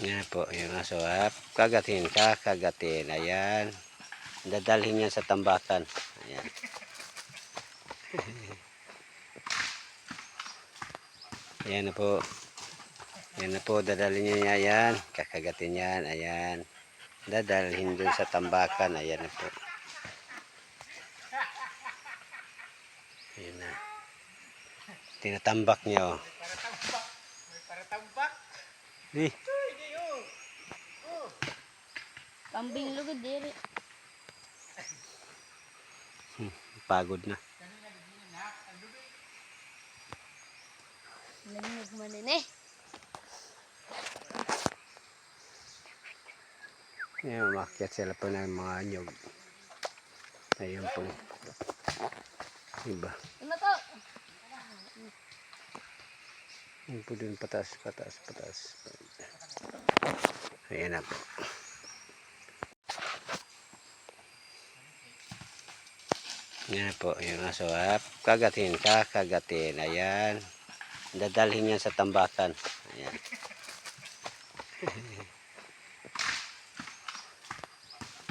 Yan po yung aso. Kagatin. Ayan. Dadalhin yan sa tambakan. Ayan. Ayan na po. Ayan na po. Dadalhin niya yan. Kakagatin yan. Ayan. Dadalhin dun sa tambakan. Ayan na po. Ayan na. Tinatambak niya. May paratambak. Di. Kambing lugod diri. Pagod na. Nagnig man din eh. Ayan, umakyat sila po ng mga nyog. Ayun po. Iba. Ano to? Ayun po dun, patas. Ayan na po. Yan po yung aso. Kagatin. Ayan. Dadalhin yan sa tambakan. Ayan.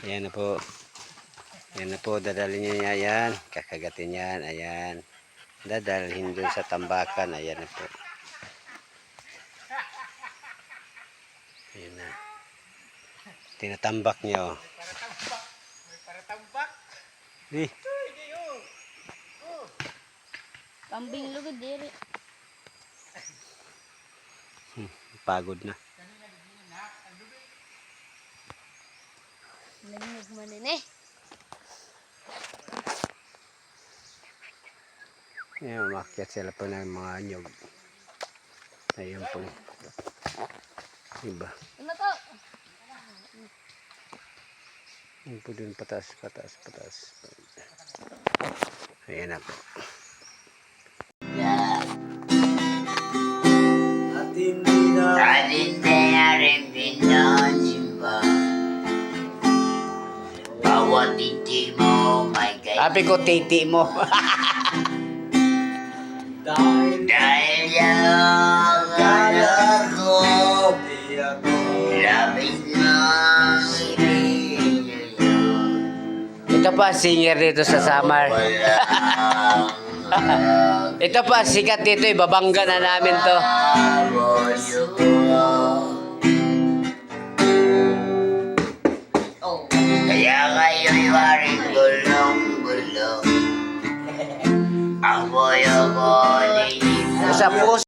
Ayan na po. Ayan na po. Dadalhin niya yan. Kakagatin yan. Ayan. Dadalhin dun sa tambakan. Ayan na po. Ayan na. Tinatambak niya. May paratambak. Di. Kambing lugod diri. Pagod na. Nagnig man din eh. Ayan, umakyat sila po ng mga nyog. Ayun po. Iba. Ano to? Ayun po dun, patas. Ayan na po. Bawat titi mo, may Sabi ko, titi mo. dahil yung anak ko, labis na Ito pa, singer dito sa Samar. Ito pa, sikat dito. Babangga na namin to. Kaya ngayon waring gulong-gulong. Ang boyo ko, Sa puso.